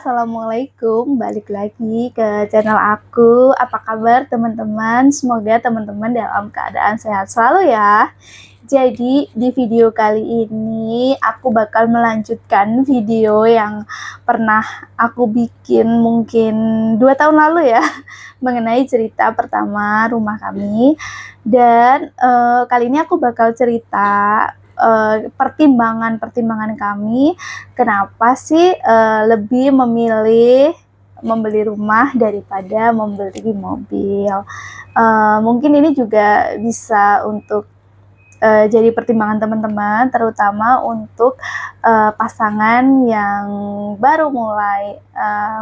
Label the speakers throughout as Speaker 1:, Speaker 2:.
Speaker 1: Assalamualaikum, balik lagi ke channel aku. Apa kabar teman-teman? Semoga teman-teman dalam keadaan sehat selalu ya. Jadi di video kali ini aku bakal melanjutkan video yang pernah aku bikin mungkin 2 tahun lalu ya, mengenai cerita pertama rumah kami. Dan kali ini aku bakal cerita pertimbangan kami kenapa sih lebih memilih membeli rumah daripada membeli mobil. Mungkin ini juga bisa untuk jadi pertimbangan teman-teman, terutama untuk pasangan yang baru mulai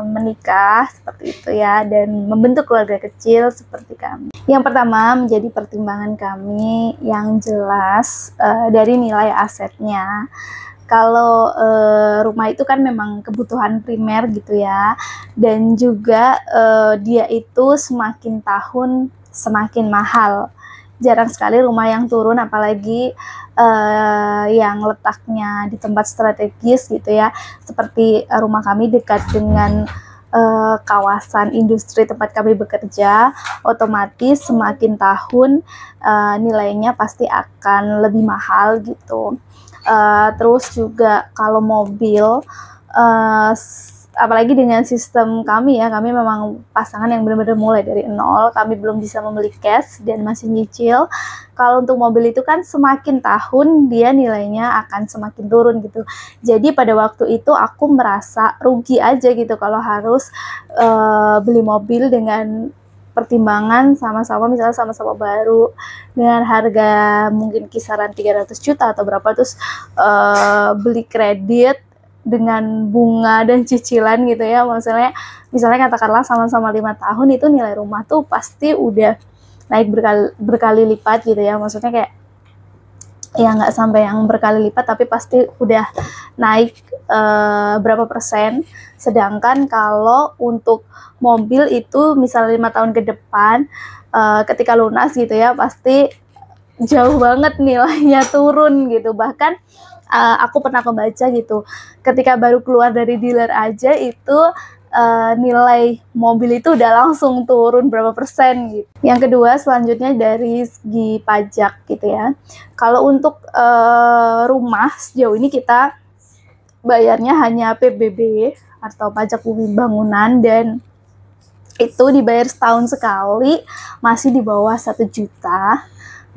Speaker 1: menikah seperti itu ya, dan membentuk keluarga kecil seperti kami. Yang pertama menjadi pertimbangan kami yang jelas dari nilai asetnya. Kalau rumah itu kan memang kebutuhan primer gitu ya, dan juga dia itu semakin tahun semakin mahal. Jarang sekali rumah yang turun, apalagi yang letaknya di tempat strategis gitu ya, seperti rumah kami dekat dengan kawasan industri tempat kami bekerja. Otomatis semakin tahun nilainya pasti akan lebih mahal gitu. Terus juga kalau mobil, apalagi dengan sistem kami ya, kami memang pasangan yang benar-benar mulai dari nol, kami belum bisa membeli cash dan masih nyicil. Kalau untuk mobil itu kan semakin tahun dia nilainya akan semakin turun gitu. Jadi pada waktu itu aku merasa rugi aja gitu kalau harus beli mobil dengan pertimbangan sama-sama, misalnya sama-sama baru dengan harga mungkin kisaran 300 juta atau berapa, terus beli kredit dengan bunga dan cicilan gitu ya. Misalnya katakanlah sama-sama 5 tahun, itu nilai rumah tuh pasti udah naik berkali lipat gitu ya. Maksudnya kayak ya nggak sampai yang berkali lipat, tapi pasti udah naik berapa persen. Sedangkan kalau untuk mobil itu misalnya 5 tahun ke depan, ketika lunas gitu ya, pasti jauh banget nilainya turun gitu. Bahkan aku pernah membaca gitu, ketika baru keluar dari dealer aja itu nilai mobil itu udah langsung turun berapa persen gitu. Yang kedua selanjutnya dari segi pajak gitu ya. Kalau untuk rumah sejauh ini kita bayarnya hanya PBB atau pajak bumi bangunan, dan itu dibayar setahun sekali, masih di bawah 1 juta.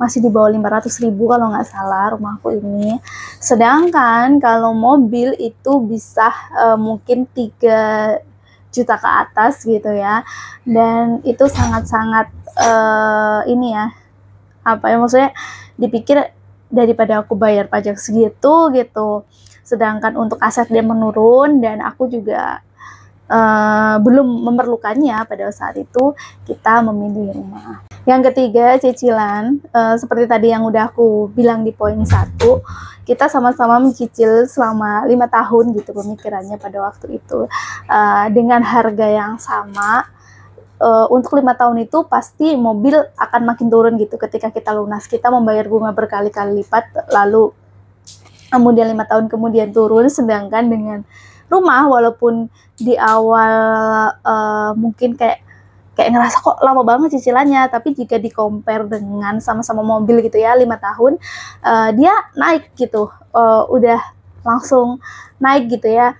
Speaker 1: Masih di bawah 500.000 kalau nggak salah rumahku ini. Sedangkan kalau mobil itu bisa mungkin 3 juta ke atas gitu ya. Dan itu sangat-sangat ini ya, apa ya, maksudnya dipikir daripada aku bayar pajak segitu gitu. Sedangkan untuk aset dia menurun dan aku juga belum memerlukannya pada saat itu, kita memilih rumah. Yang ketiga, cicilan. Seperti tadi yang udah aku bilang di poin 1, kita sama-sama mencicil selama 5 tahun gitu pemikirannya pada waktu itu. Dengan harga yang sama, untuk 5 tahun itu pasti mobil akan makin turun gitu. Ketika kita lunas, kita membayar bunga berkali-kali lipat, lalu kemudian 5 tahun kemudian turun. Sedangkan dengan rumah, walaupun di awal mungkin kayak ngerasa kok lama banget cicilannya, tapi jika di compare dengan sama-sama mobil gitu ya, 5 tahun dia naik gitu, udah langsung naik gitu ya,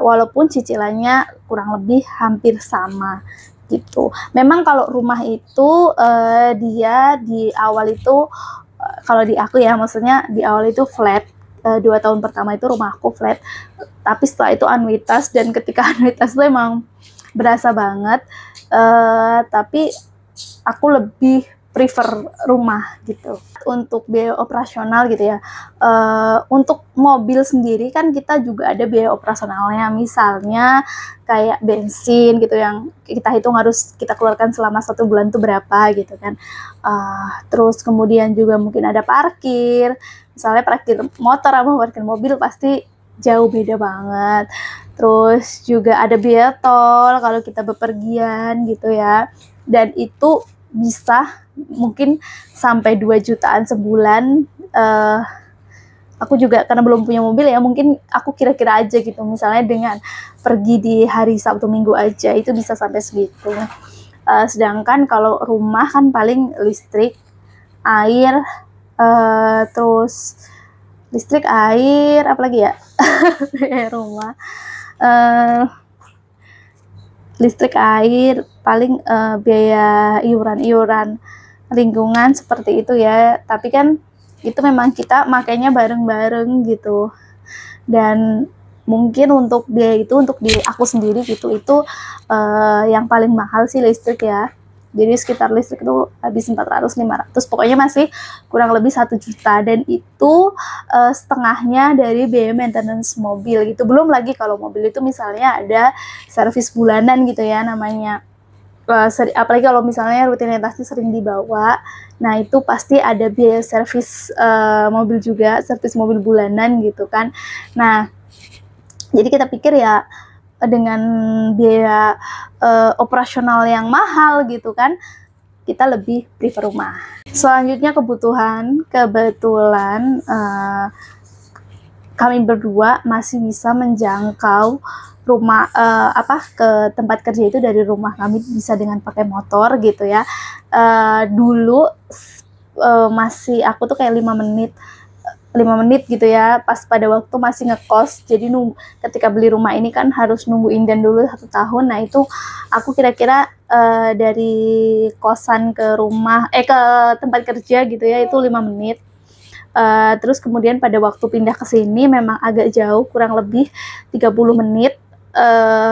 Speaker 1: walaupun cicilannya kurang lebih hampir sama gitu. Memang kalau rumah itu dia di awal itu, kalau di aku ya, maksudnya di awal itu flat. 2 tahun pertama itu rumah aku flat, tapi setelah itu anuitas, dan ketika anuitas itu emang berasa banget. Tapi aku lebih prefer rumah gitu. Untuk biaya operasional gitu ya, untuk mobil sendiri kan kita juga ada biaya operasionalnya, misalnya kayak bensin gitu yang kita hitung harus kita keluarkan selama 1 bulan tuh berapa gitu kan. Terus kemudian juga mungkin ada parkir, misalnya parkir motor sama parkir mobil pasti jauh beda banget. Terus juga ada biaya tol kalau kita bepergian gitu ya, dan itu bisa mungkin sampai 2 jutaan sebulan aku juga karena belum punya mobil ya, mungkin aku kira-kira aja gitu, misalnya dengan pergi di hari Sabtu Minggu aja itu bisa sampai segitu. Sedangkan kalau rumah kan paling listrik, air, terus listrik, air, apalagi ya rumah, listrik, air, paling biaya iuran lingkungan seperti itu ya. Tapi kan itu memang kita makanya bareng-bareng gitu, dan mungkin untuk biaya itu untuk diri aku sendiri gitu, itu yang paling mahal sih listrik ya. Jadi sekitar listrik itu habis 400-500, pokoknya masih kurang lebih 1 juta, dan itu setengahnya dari biaya maintenance mobil gitu. Belum lagi kalau mobil itu misalnya ada servis bulanan gitu ya namanya. Apalagi kalau misalnya rutinitasnya sering dibawa, nah itu pasti ada biaya servis mobil juga, servis mobil bulanan gitu kan. Nah, jadi kita pikir ya dengan biaya operasional yang mahal gitu kan, kita lebih prefer rumah. Selanjutnya kebetulan kami berdua masih bisa menjangkau rumah ke tempat kerja itu dari rumah kami bisa dengan pakai motor gitu ya. Dulu masih aku tuh kayak 5 menit gitu ya, pas pada waktu masih ngekos. Jadi ketika beli rumah ini kan harus nunggu inden dulu 1 tahun. Nah itu aku kira-kira dari kosan ke rumah ke tempat kerja gitu ya itu 5 menit. Terus kemudian pada waktu pindah ke sini memang agak jauh, kurang lebih 30 menit.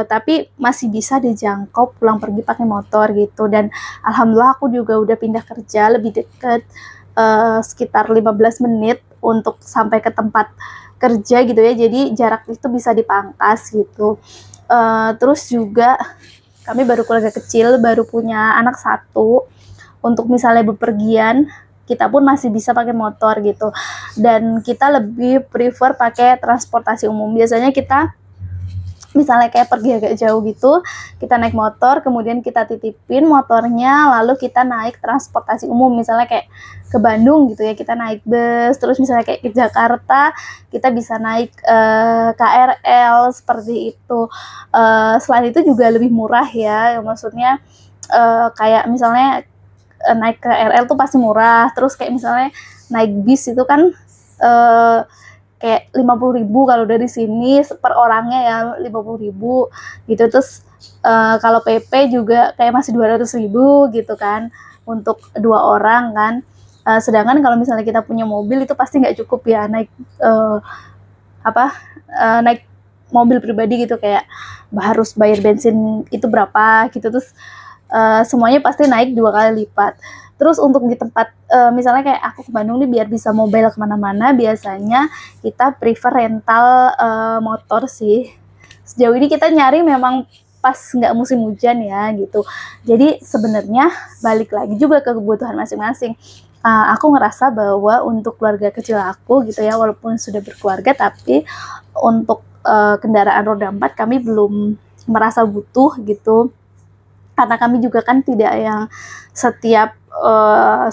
Speaker 1: Tapi masih bisa dijangkau pulang pergi pakai motor gitu. Dan alhamdulillah aku juga udah pindah kerja lebih dekat, sekitar 15 menit untuk sampai ke tempat kerja gitu ya. Jadi jarak itu bisa dipangkas gitu. Terus juga kami baru keluarga kecil, baru punya anak 1. Untuk misalnya bepergian, kita pun masih bisa pakai motor gitu. Dan kita lebih prefer pakai transportasi umum. Biasanya kita misalnya kayak pergi agak jauh gitu, kita naik motor, kemudian kita titipin motornya, lalu kita naik transportasi umum, misalnya kayak ke Bandung gitu ya, kita naik bus. Terus misalnya kayak ke Jakarta, kita bisa naik KRL, seperti itu. Selain itu juga lebih murah ya, maksudnya kayak misalnya naik KRL tuh pasti murah. Terus kayak misalnya naik bis itu kan kayak 50.000 kalau dari sini per orangnya ya, 50.000 gitu. Terus kalau PP juga kayak masih 200.000 gitu kan untuk 2 orang kan. Sedangkan kalau misalnya kita punya mobil itu pasti nggak cukup ya naik naik mobil pribadi gitu, kayak harus bayar bensin itu berapa gitu. Terus semuanya pasti naik 2 kali lipat. Terus untuk di tempat misalnya kayak aku ke Bandung nih, biar bisa mobile kemana-mana, biasanya kita prefer rental motor sih. Sejauh ini kita nyari memang pas nggak musim hujan ya gitu. Jadi sebenarnya balik lagi juga ke kebutuhan masing-masing. Aku ngerasa bahwa untuk keluarga kecil aku gitu ya, walaupun sudah berkeluarga, tapi untuk kendaraan roda 4 kami belum merasa butuh gitu. Karena kami juga kan tidak yang setiap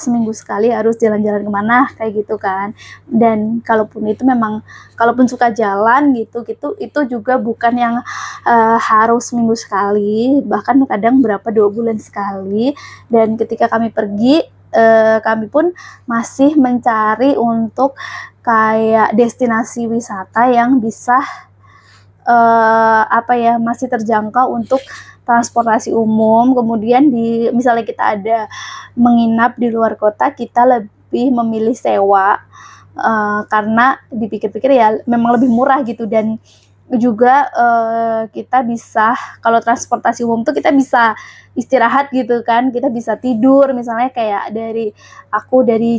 Speaker 1: seminggu sekali harus jalan-jalan kemana kayak gitu kan. Dan kalaupun itu memang, kalaupun suka jalan gitu itu juga bukan yang harus seminggu sekali, bahkan kadang 2 bulan sekali. Dan ketika kami pergi, kami pun masih mencari untuk kayak destinasi wisata yang bisa masih terjangkau untuk transportasi umum. Kemudian misalnya kita ada menginap di luar kota, kita lebih memilih sewa karena dipikir-pikir ya memang lebih murah gitu. Dan juga kita bisa, kalau transportasi umum tuh kita bisa istirahat gitu kan, kita bisa tidur. Misalnya kayak dari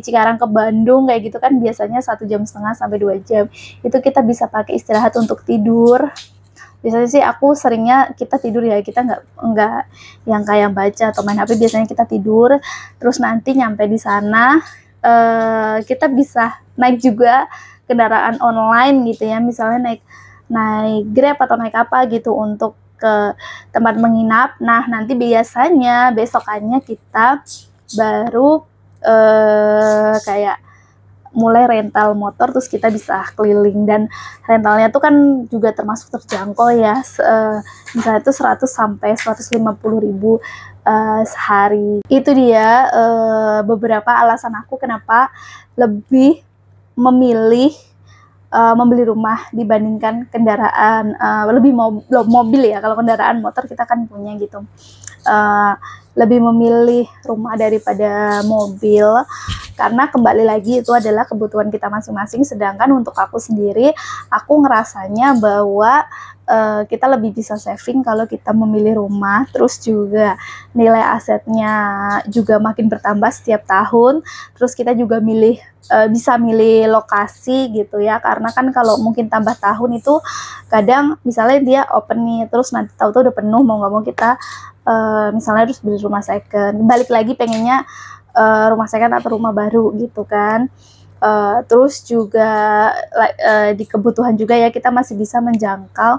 Speaker 1: Cikarang ke Bandung kayak gitu kan, biasanya 1,5 jam sampai 2 jam, itu kita bisa pakai istirahat untuk tidur. Biasanya sih aku seringnya kita tidur ya, kita nggak yang kayak baca atau main HP. Biasanya kita tidur, terus nanti nyampe di sana kita bisa naik juga kendaraan online gitu ya, misalnya naik Grab atau naik apa gitu untuk ke tempat menginap. Nah nanti biasanya besokannya kita baru kayak mulai rental motor, terus kita bisa keliling, dan rentalnya tuh kan juga termasuk terjangkau ya, misalnya itu 100 sampai 150.000 sehari. Itu dia beberapa alasan aku kenapa lebih memilih membeli rumah dibandingkan kendaraan, lebih mobil ya. Kalau kendaraan motor kita kan punya gitu. Lebih memilih rumah daripada mobil karena kembali lagi itu adalah kebutuhan kita masing-masing. Sedangkan untuk aku sendiri, aku ngerasanya bahwa kita lebih bisa saving kalau kita memilih rumah, terus juga nilai asetnya juga makin bertambah setiap tahun. Terus kita juga bisa milih lokasi gitu ya, karena kan kalau mungkin tambah tahun itu kadang misalnya dia open nih, terus nanti tahu-tahu udah penuh, mau nggak mau kita misalnya harus beli rumah second, balik lagi pengennya rumah second atau rumah baru gitu kan. Terus juga di kebutuhan juga ya, kita masih bisa menjangkau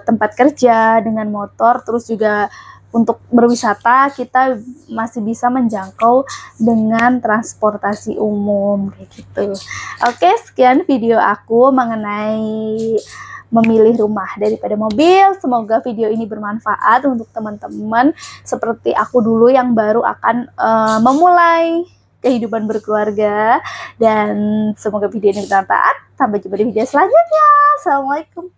Speaker 1: tempat kerja dengan motor, terus juga untuk berwisata kita masih bisa menjangkau dengan transportasi umum kayak gitu. Oke, sekian video aku mengenai memilih rumah daripada mobil. Semoga video ini bermanfaat untuk teman-teman seperti aku dulu yang baru akan memulai kehidupan berkeluarga, dan semoga video ini bermanfaat. Sampai jumpa di video selanjutnya. Assalamualaikum.